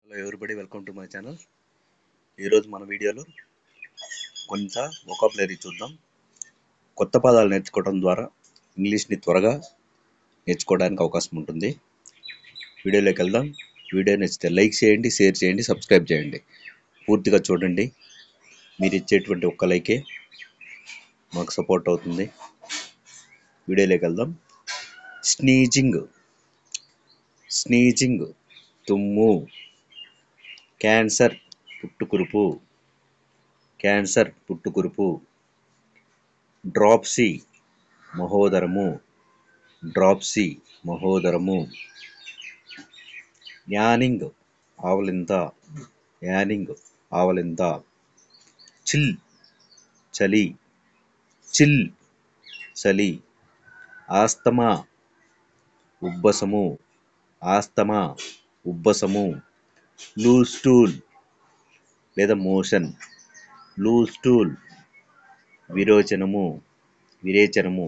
Hello everybody, welcome to my channel. ఈరోజు మన వీడియోలో కొంచెం వొకాబులరీ చూద్దాం. కొత్త పదాలు నేర్చుకోవడం ద్వారా ఇంగ్లీష్ని త్వరగా నేర్చుకోవడానికి అవకాశం ఉంటుంది. వీడియోలోకి వెళ్దాం. వీడియో నచ్చితే లైక్ చేయండి, షేర్ చేయండి, సబ్స్క్రైబ్ చేయండి. పూర్తిగా చూడండి. మీరు ఇచ్చేటువంటి ఒక్క లైకే మాకు సపోర్ట్ అవుతుంది. వీడియోలోకి వెళ్దాం. స్నీజింగ్, స్నీజింగ్ తుమ్ము. క్యాన్సర్ పుట్టుకురుపు, క్యాన్సర్ పుట్టుకురుపు. డ్రాప్సీ మహోదరము, డ్రాప్సీ మహోదరము. యానింగ్ ఆవలింత, యానింగ్ ఆవలింత. చిల్ చలి, చిల్ చలి. ఆస్తమా ఉబ్బసము, ఆస్తమా ఉబ్బసము. లూజ్ స్టూల్ లేదా మోషన్, లూజ్ స్టూల్ విరోచనము, విరేచనము.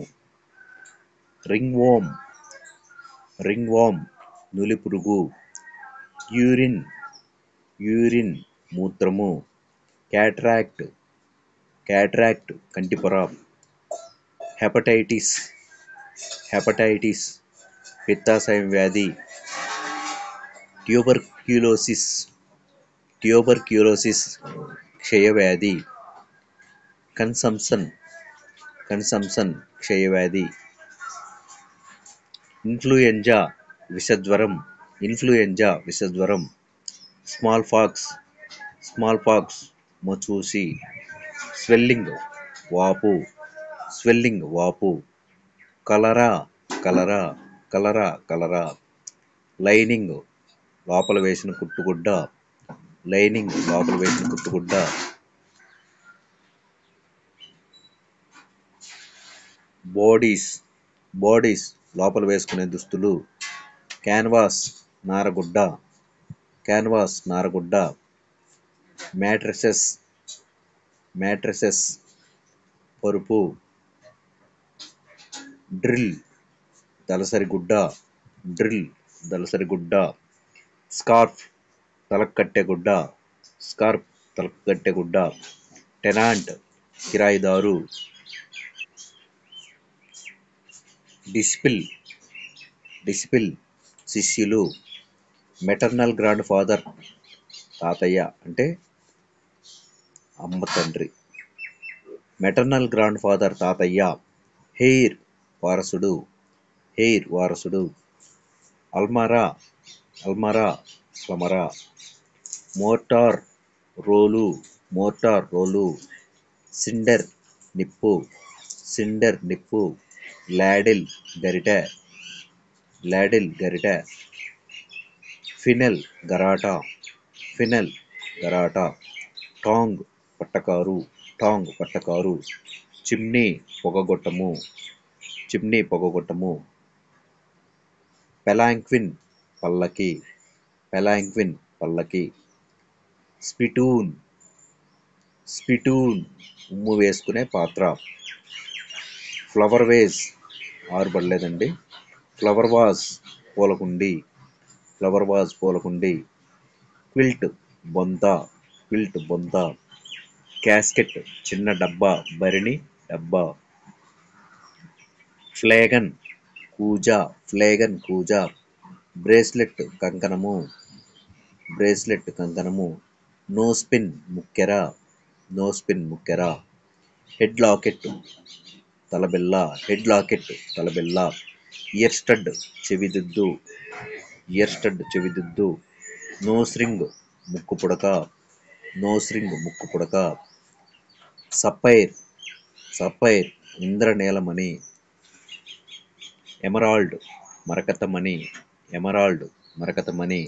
రింగ్ వామ్, రింగ్ వామ్ నులి పురుగు. యూరిన్, యూరిన్ మూత్రము. క్యాట్రాక్ట్, క్యాట్రాక్ట్ కంటిపొర. హెపటైటిస్, హెపటైటిస్ పిత్తాశయం వ్యాధి. ట్యూబర్క్యులోసిస్, ట్యూబర్క్యులోసిస్ క్షయవ్యాధి. కన్సంప్షన్, కన్సంప్షన్ క్షయవ్యాధి. ఇన్ఫ్లుయెంజా విషజ్వరం, ఇన్ఫ్లుయెంజా విషజ్వరం. స్మాల్ పాక్స్, స్మాల్ పాక్స్ మచూసి. స్వెల్లింగ్ వాపు, స్వెల్లింగ్ వాపు. కలరా, కలరా, కలరా, కలరా. లైనింగ్ లోపల వేసిన కుట్టుగుడ్డ, లైనింగ్ లోపల వేసిన కుట్టుగుడ్డ. బాడీస్, బాడీస్ లోపల వేసుకునే దుస్తులు. క్యాన్వాస్ నారగుడ్డ, క్యాన్వాస్ నారగుడ్డ. మ్యాట్రసెస్, మ్యాట్రసెస్ పరుపు. డ్రిల్ దళసరి గుడ్డ, డ్రిల్ దళసరి గుడ్డ. స్కార్ఫ్ తలకు కట్టే గుడ్డ, స్కార్ఫ్ తలకు కట్టే గుడ్డ. టెనాంట్ కిరాయిదారు. డిసిపుల్, డిసిపుల్ శిష్యులు. మెటర్నల్ గ్రాండ్ ఫాదర్ తాతయ్య అంటే అమ్మ తండ్రి. మెటర్నల్ గ్రాండ్ ఫాదర్ తాతయ్య. హెయిర్ వారసుడు, హెయిర్ వారసుడు. అల్మరా, అల్మరా అల్మరా. మోటార్ రోలు, మోటార్ రోలు. సిండర్ నిప్పు, సిండర్ నిప్పు. లాడిల్ గరిటె, లాడిల్ గరిటె. ఫినెల్ గరాటా, ఫినెల్ గరాటా. టాంగ్ పట్టకారు, టాంగ్ పట్టకారు. చిమ్నీ పొగగొట్టము, చిమ్నీ పొగగొట్టము. పెలాంక్విన్ పల్లకి, పెలాంక్విన్ పల్లకి. స్పిటూన్, స్పిటూన్ ఉమ్ము వేసుకునే పాత్ర. ఫ్లవర్ వేజ్ ఆరుబడలేదండి. ఫ్లవర్ వాజ్ పూలకుండి, ఫ్లవర్ వాజ్ పూలకుండి. క్విల్ట్ బొంత, క్విల్ట్ బొంత. క్యాస్కెట్ చిన్న డబ్బా, భరిణి డబ్బా. ఫ్లేగన్ కూజా, ఫ్లేగన్ కూజా. బ్రేస్లెట్ కంకణము, బ్రేస్లెట్ కంకణము. నోస్పిన్ ముక్కెర, నోస్పిన్ ముక్కెర. హెడ్ లాకెట్ తలబిల్ల, హెడ్ లాకెట్ తలబిల్ల. ఇయర్ స్టడ్ చెవిదిద్దు, ఇయర్ స్టడ్ చెవిదిద్దు. నోస్ రింగ్ ముక్కు పుడక, నోస్ రింగ్ ముక్కు పుడక. సప్పైర్, సప్పైర్ ఇంద్రనీలమణి. ఎమరాల్డ్ మరకతమణి, ఎమరాల్డ్ మరకతమణి.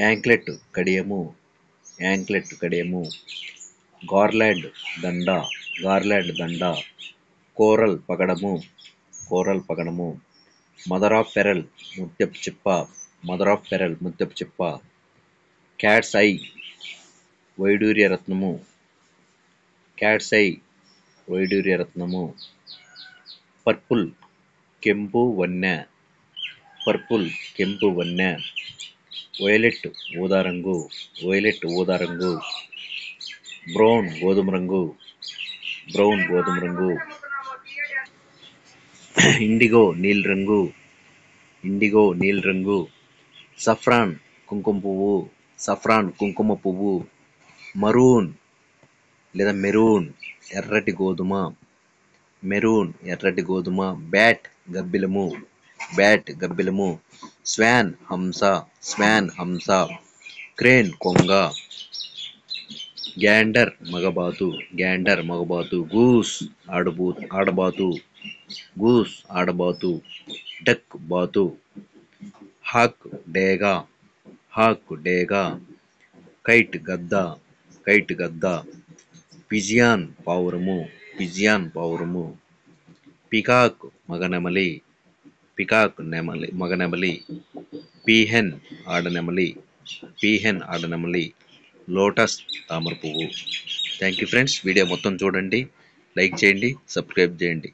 యాంక్లెట్ కడియము, యాంక్లెట్ కడియము. గార్లాండ్ దండ, గార్లాండ్ దండ. కోరల్ పగడము, కోరల్ పగడము. మదర్ ఆఫ్ పెరల్ ముత్యపు చిప్ప, మదర్ ఆఫ్ పెరల్ ముత్యపు చిప్ప. క్యాట్స్ ఐ వైడూర్య రత్నము, క్యాట్స్ ఐ వైడూర్య రత్నము. పర్పుల్ కెంపు వన్నె, పర్పుల్ కెంపు వన్నె. వైలెట్ ఊదా రంగు, వైలెట్ ఊదా రంగు. బ్రౌన్ గోధుమ రంగు, బ్రౌన్ గోధుమ రంగు. ఇండిగో నీలి రంగు, ఇండిగో నీలి రంగు. సఫ్రాన్ కుంకుమ పువ్వు, సఫ్రాన్ కుంకుమ పువ్వు. మరూన్ లేదా మెరూన్ ఎర్రటి గోధుమ, మెరూన్ ఎర్రటి గోధుమ. బ్యాట్ గబ్బిలము, బ్యాట్ గబ్బిలము. స్వాన్ హంస, స్వాన్ హంస. క్రేన్ కొంగ. గ్యాండర్ మగబాతు, గ్యాండర్ మగబాతు. గూస్ ఆడబాతు, గూస్ ఆడబాతు. డక్ బాతు. హాక్ డేగ, హాక్ డేగ. కైట్ గద్ద, కైట్ గద్ద. పిజియాన్ పావురము, పిజియాన్ పావురము. పికాక్ మగనెమలి, పికాక్ నెమలి మగనెమలి. పీహెన్ ఆడనెమలి, పీహెన్ ఆడనెమలి. లోటస్ తామర పువ్వు. థ్యాంక్ యూ ఫ్రెండ్స్, వీడియో మొత్తం చూడండి, లైక్ చేయండి, సబ్స్క్రైబ్ చేయండి.